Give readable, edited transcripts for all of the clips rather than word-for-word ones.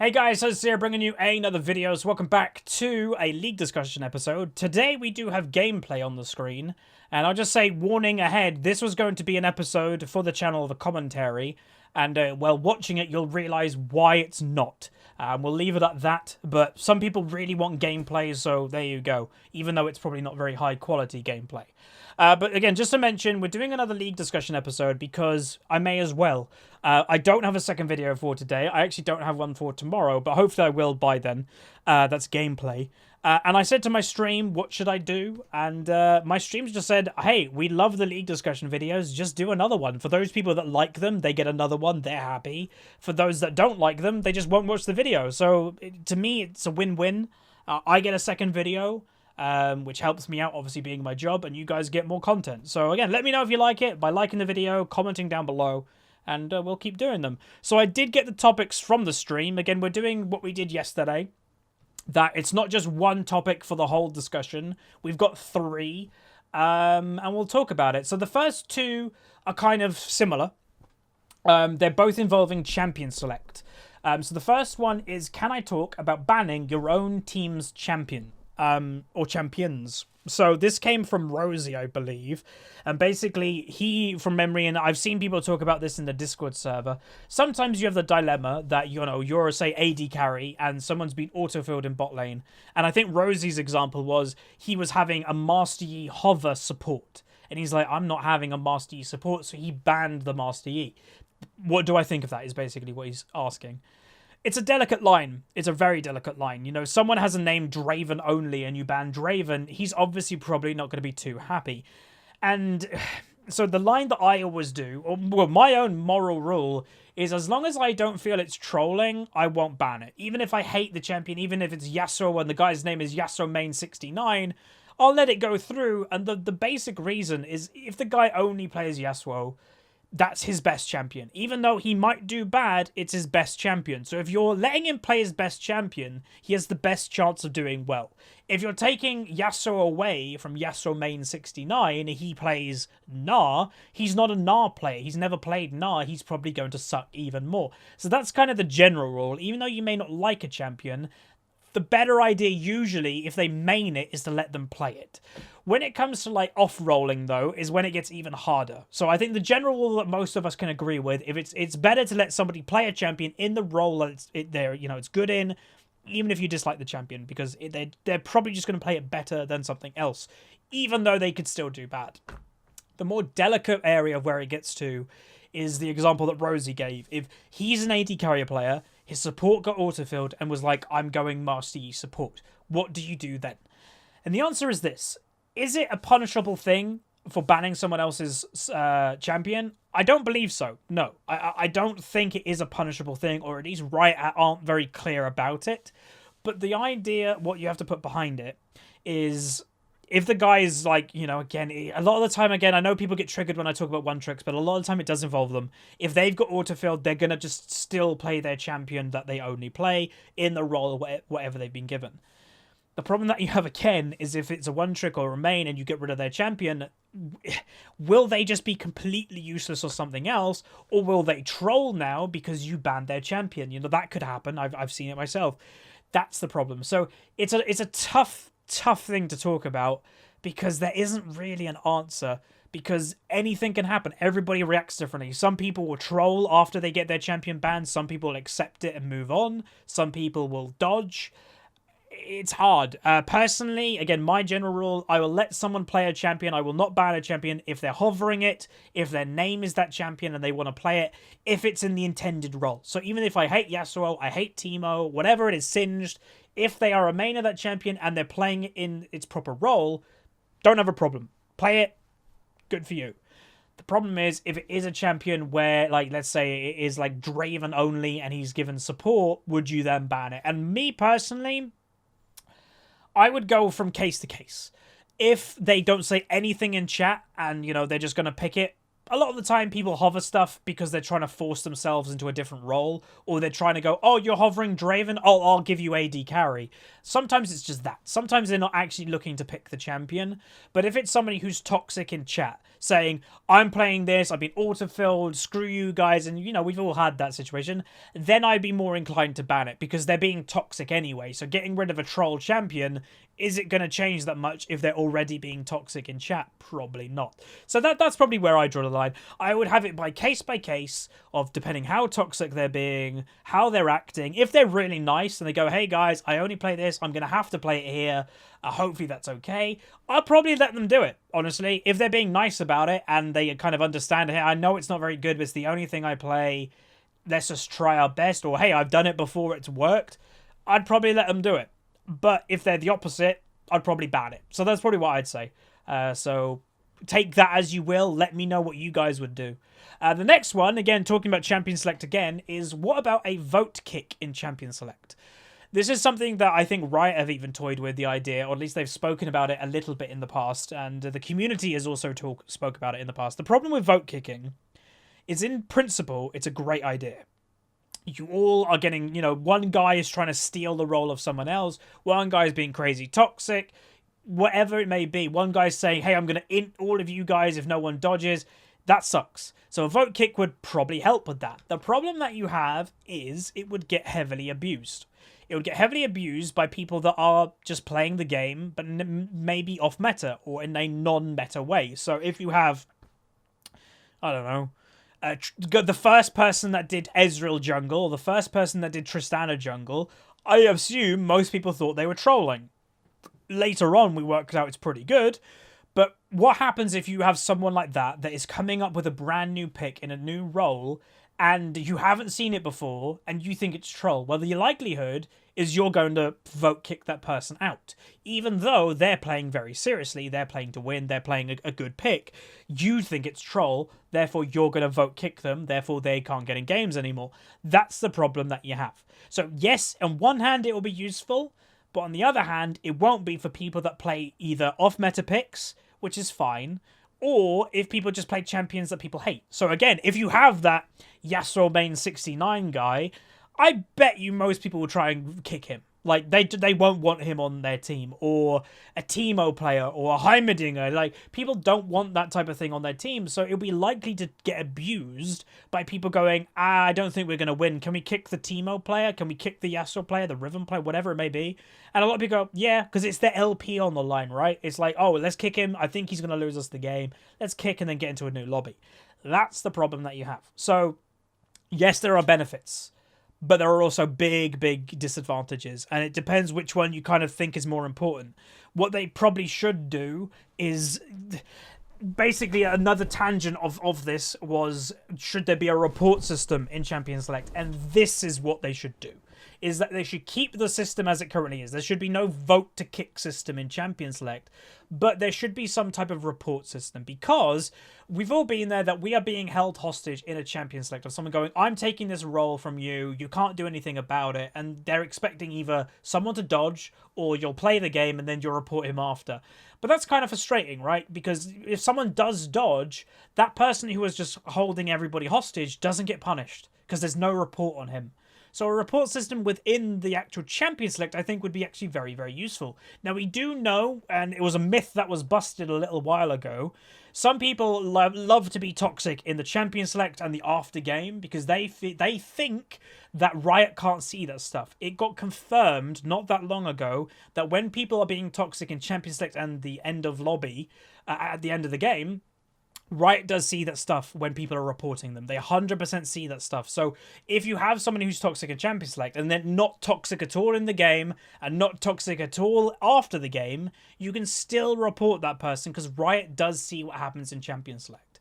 Hey guys, Huzzy here bringing you another video. So welcome back to a League discussion episode. Today we do have gameplay on the screen. And I'll just say, warning ahead, this was going to be an episode for the channel of a commentary. And while watching it, you'll realise why it's not. We'll leave it at that. But some people really want gameplay, so there you go. Even though it's probably not very high quality gameplay. But again, just to mention, we're doing another League discussion episode because I may as well. I don't have a second video for today. I actually don't have one for tomorrow, but hopefully I will by then. That's gameplay. And I said to my stream, what should I do? And my streams just said, hey, we love the League discussion videos. Just do another one. For those people that like them, they get another one. They're happy. For those that don't like them, they just won't watch the video. So to me, it's a win-win. I get a second video. Which helps me out, obviously being my job, and you guys get more content. So again, let me know if you like it by liking the video, commenting down below, and we'll keep doing them. So I did get the topics from the stream. Again, we're doing what we did yesterday, that it's not just one topic for the whole discussion. We've got three, and we'll talk about it. So the first two are kind of similar. They're both involving champion select. So the first one is, can I talk about banning your own team's champion? Or champions. So this came from Rosie, I believe. And basically, he, from memory, and I've seen people talk about this in the Discord server, sometimes you have the dilemma that, you know, you're, say, AD carry, and someone's been autofilled in bot lane. And I think Rosie's example was, he was having a Master Yi hover support. And he's like, I'm not having a Master Yi support, so he banned the Master Yi. What do I think of that, is basically what he's asking. It's a delicate line. It's a very delicate line. You know, someone has a name Draven only and you ban Draven, he's obviously probably not going to be too happy. And so the line that I always do, or well, my own moral rule, is as long as I don't feel it's trolling, I won't ban it. Even if I hate the champion, even if it's Yasuo and the guy's name is Yasuo Main 69, I'll let it go through. And the basic reason is, if the guy only plays Yasuo, that's his best champion. Even though he might do bad, it's his best champion. So if you're letting him play his best champion, he has the best chance of doing well. If you're taking Yasuo away from Yasuo Main 69 and he plays Gnar, he's not a Gnar player. He's never played Gnar. He's probably going to suck even more. So that's kind of the general rule. Even though you may not like a champion, the better idea usually, if they main it, is to let them play it. When it comes to like off-rolling, though, is when it gets even harder. So I think the general rule that most of us can agree with, if it's better to let somebody play a champion in the role that it's good in, even if you dislike the champion, because they're probably just going to play it better than something else, even though they could still do bad. The more delicate area of where it gets to is the example that Rosie gave. If he's an AD carrier player, his support got autofilled and was like, I'm going Master Yi support. What do you do then? And the answer is this. Is it a punishable thing for banning someone else's champion? I don't believe so. No, I don't think it is a punishable thing, or at least Riot aren't very clear about it. But the idea, what you have to put behind it, is if the guy is like, you know, again, a lot of the time, again, I know people get triggered when I talk about one tricks, but a lot of the time it does involve them. If they've got autofilled, they're going to just still play their champion that they only play in the role, whatever they've been given. The problem that you have again is if it's a one trick or a main and you get rid of their champion, will they just be completely useless or something else? Or will they troll now because you banned their champion? You know, that could happen. I've seen it myself. That's the problem. So it's a tough thing to talk about, because there isn't really an answer, because anything can happen. Everybody reacts differently. Some people will troll after they get their champion banned. Some people will accept it and move on. Some people will dodge. It's hard. Personally, again, my general rule, I will let someone play a champion. I will not ban a champion if they're hovering it, if their name is that champion and they want to play it, if it's in the intended role. So even if I hate Yasuo, I hate Teemo, whatever it is, Singed, if they are a main of that champion and they're playing it in its proper role, don't have a problem. Play it, good for you. The problem is, if it is a champion where, like, let's say it is like Draven only and he's given support, would you then ban it? And me personally, I would go from case to case. If they don't say anything in chat and, you know, they're just going to pick it, a lot of the time people hover stuff because they're trying to force themselves into a different role, or they're trying to go, oh, you're hovering Draven, oh, I'll give you AD carry. Sometimes it's just that. Sometimes they're not actually looking to pick the champion, but if it's somebody who's toxic in chat, saying, I'm playing this, I've been auto-filled, screw you guys, and, you know, we've all had that situation, then I'd be more inclined to ban it, because they're being toxic anyway, so getting rid of a troll champion, is it going to change that much if they're already being toxic in chat? Probably not. So that's probably where I draw the line. I would have it by case of depending how toxic they're being, how they're acting. If they're really nice and they go, hey guys, I only play this, I'm going to have to play it here, hopefully that's okay, I'll probably let them do it, honestly. If they're being nice about it and they kind of understand, hey, I know it's not very good, but it's the only thing I play, let's just try our best, or hey, I've done it before, it's worked, I'd probably let them do it. But if they're the opposite, I'd probably ban it. So that's probably what I'd say. So take that as you will. Let me know what you guys would do. The next one, again, talking about Champion Select again, is what about a vote kick in Champion Select? This is something that I think Riot have even toyed with the idea, or at least they've spoken about it a little bit in the past, and the community has also spoke about it in the past. The problem with vote kicking is, in principle, it's a great idea. You all are getting, you know, one guy is trying to steal the role of someone else, one guy is being crazy toxic, whatever it may be. One guy's saying, hey, I'm going to int all of you guys if no one dodges. That sucks. So a vote kick would probably help with that. The problem that you have is it would get heavily abused. It would get heavily abused by people that are just playing the game, but maybe off meta or in a non-meta way. So if you have, I don't know, the first person that did Ezreal jungle, or the first person that did Tristana jungle, I assume most people thought they were trolling. Later on, we worked out it's pretty good, but what happens if you have someone like that is coming up with a brand new pick in a new role, and you haven't seen it before, and you think it's troll? Well, the likelihood is you're going to vote kick that person out. Even though they're playing very seriously, they're playing to win, they're playing a good pick, you think it's troll, therefore you're going to vote kick them, therefore they can't get in games anymore. That's the problem that you have. So yes, on one hand it will be useful, but on the other hand, it won't be for people that play either off-meta picks, which is fine, or if people just play champions that people hate. So again, if you have that Yasuo main 69 guy, I bet you most people will try and kick him. Like, they won't want him on their team, or a Teemo player, or a Heimerdinger. Like, people don't want that type of thing on their team, so it'll be likely to get abused by people going, I don't think we're going to win. Can we kick the Teemo player? Can we kick the Yasuo player, the Riven player, whatever it may be? And a lot of people go, yeah, because it's their LP on the line, right? It's like, oh, let's kick him. I think he's going to lose us the game. Let's kick and then get into a new lobby. That's the problem that you have. So, yes, there are benefits, but there are also big disadvantages, and it depends which one you kind of think is more important. What they probably should do is, basically another tangent of this was, should there be a report system in Champion Select? And this is what they should do, is that they should keep the system as it currently is. There should be no vote to kick system in Champion Select, but there should be some type of report system, because we've all been there, that we are being held hostage in a Champion Select of someone going, I'm taking this role from you, you can't do anything about it, and they're expecting either someone to dodge, or you'll play the game and then you'll report him after. But that's kind of frustrating, right? Because if someone does dodge, that person who was just holding everybody hostage doesn't get punished, because there's no report on him. So a report system within the actual Champion Select, I think, would be actually very useful. Now, we do know, and it was a myth that was busted a little while ago, some people love to be toxic in the Champion Select and the after game, because they think that Riot can't see that stuff. It got confirmed not that long ago that when people are being toxic in Champion Select and the end of lobby, at the end of the game, Riot does see that stuff when people are reporting them. They 100% see that stuff. So if you have someone who's toxic in Champion Select and then not toxic at all in the game and not toxic at all after the game, you can still report that person, because Riot does see what happens in Champion Select.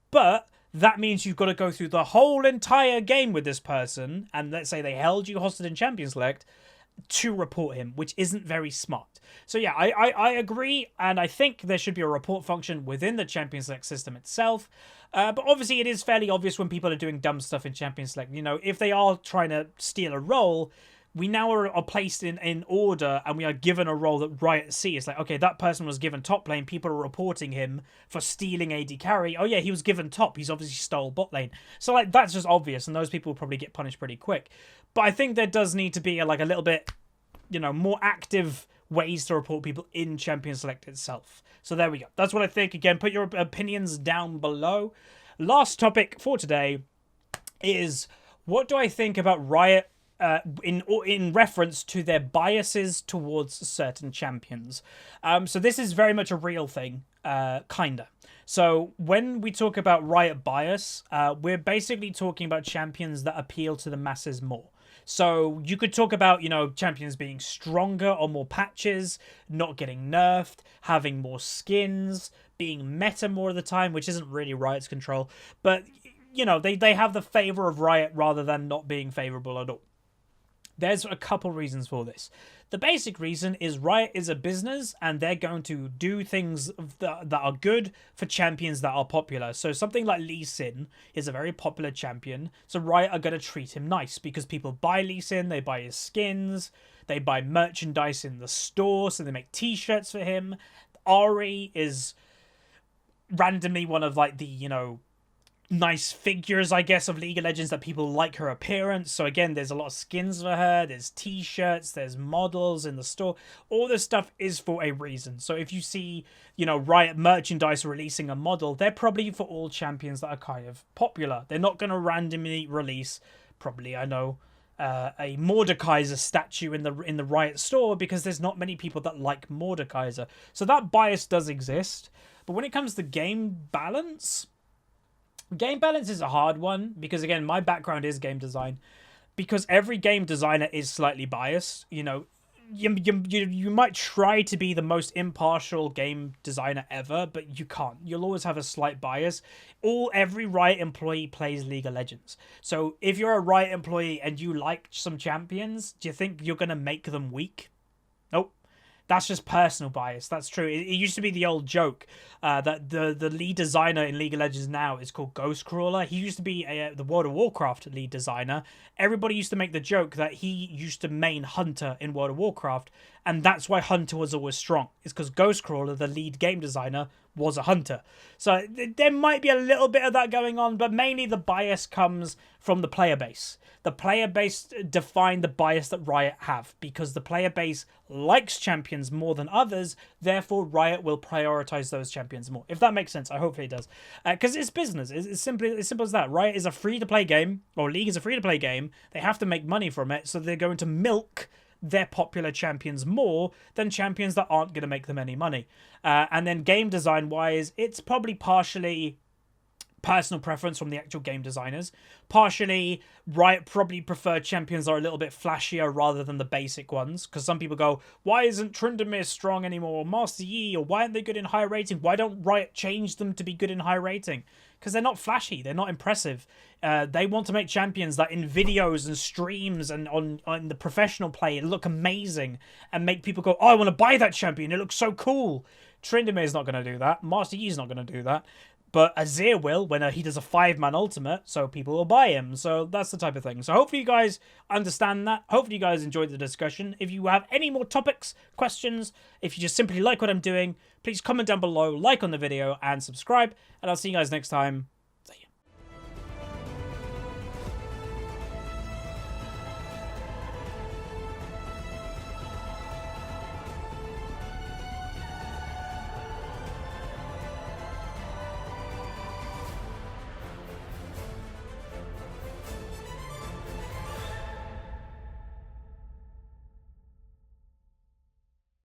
But that means you've got to go through the whole entire game with this person, and let's say they held you hostage in Champion Select, to report him, which isn't very smart. So yeah, I agree, and I think there should be a report function within the Champion Select system itself. But obviously it is fairly obvious when people are doing dumb stuff in Champion Select. You know, if they are trying to steal a role, we now are placed in order, and we are given a role that Riot see. It's like, okay, that person was given top lane. People are reporting him for stealing AD carry. Oh yeah, he was given top. He's obviously stole bot lane. So like that's just obvious, and those people will probably get punished pretty quick. But I think there does need to be a little bit, more active ways to report people in Champion Select itself. So there we go. That's what I think. Again, put your opinions down below. Last topic for today is, what do I think about Riot in reference to their biases towards certain champions? So this is very much a real thing, kinda. So when we talk about Riot Bias, we're basically talking about champions that appeal to the masses more. So you could talk about, champions being stronger on more patches, not getting nerfed, having more skins, being meta more of the time, which isn't really Riot's control. But, they have the favor of Riot rather than not being favorable at all. There's a couple reasons for this. The basic reason is Riot is a business, and they're going to do things that are good for champions that are popular. So something like Lee Sin is a very popular champion, so Riot are going to treat him nice because people buy Lee Sin, they buy his skins, they buy merchandise in the store, so they make t-shirts for him. Ari is randomly one of the, nice figures, I guess, of League of Legends that people like her appearance. So again, there's a lot of skins for her, there's t-shirts, there's models in the store. All this stuff is for a reason. So if you see, Riot merchandise releasing a model, they're probably for all champions that are kind of popular. They're not going to randomly release, probably, I know, a Mordekaiser statue in the Riot store, because there's not many people that like Mordekaiser. So that bias does exist. But when it comes to game balance is a hard one, because again, my background is game design. Because every game designer is slightly biased. You might try to be the most impartial game designer ever, but you can't. You'll always have a slight bias. Every Riot employee plays League of Legends. So if you're a Riot employee and you like some champions, do you think you're going to make them weak? Nope. That's just personal bias. That's true. It used to be the old joke that the lead designer in League of Legends now is called Ghostcrawler. He used to be the World of Warcraft lead designer. Everybody used to make the joke that he used to main Hunter in World of Warcraft, and that's why Hunter was always strong. It's because Ghostcrawler, the lead game designer, was a Hunter. So there might be a little bit of that going on, but mainly the bias comes from the player base. The player base define the bias that Riot have, because the player base likes champions more than others, therefore Riot will prioritize those champions more. If that makes sense, I hope it does. Because it's business. It's simple as that. Riot is a free-to-play game, or League is a free-to-play game. They have to make money from it, so they're going to milk their popular champions more than champions that aren't going to make them any money. And then game design wise, it's probably partially personal preference from the actual game designers. Partially, Riot probably prefer champions that are a little bit flashier rather than the basic ones. Because some people go, why isn't Tryndamere strong anymore? Or Master Yi? Or why aren't they good in high rating? Why don't Riot change them to be good in high rating? Because they're not flashy. They're not impressive. They want to make champions that in videos and streams and on the professional play look amazing. And make people go, oh, I want to buy that champion. It looks so cool. Tryndamere's not going to do that. Master Yi's not going to do that. But Azir will when he does a 5-man ultimate, so people will buy him. So that's the type of thing. So hopefully you guys understand that. Hopefully you guys enjoyed the discussion. If you have any more topics, questions, if you just simply like what I'm doing, please comment down below, like on the video, and subscribe. And I'll see you guys next time.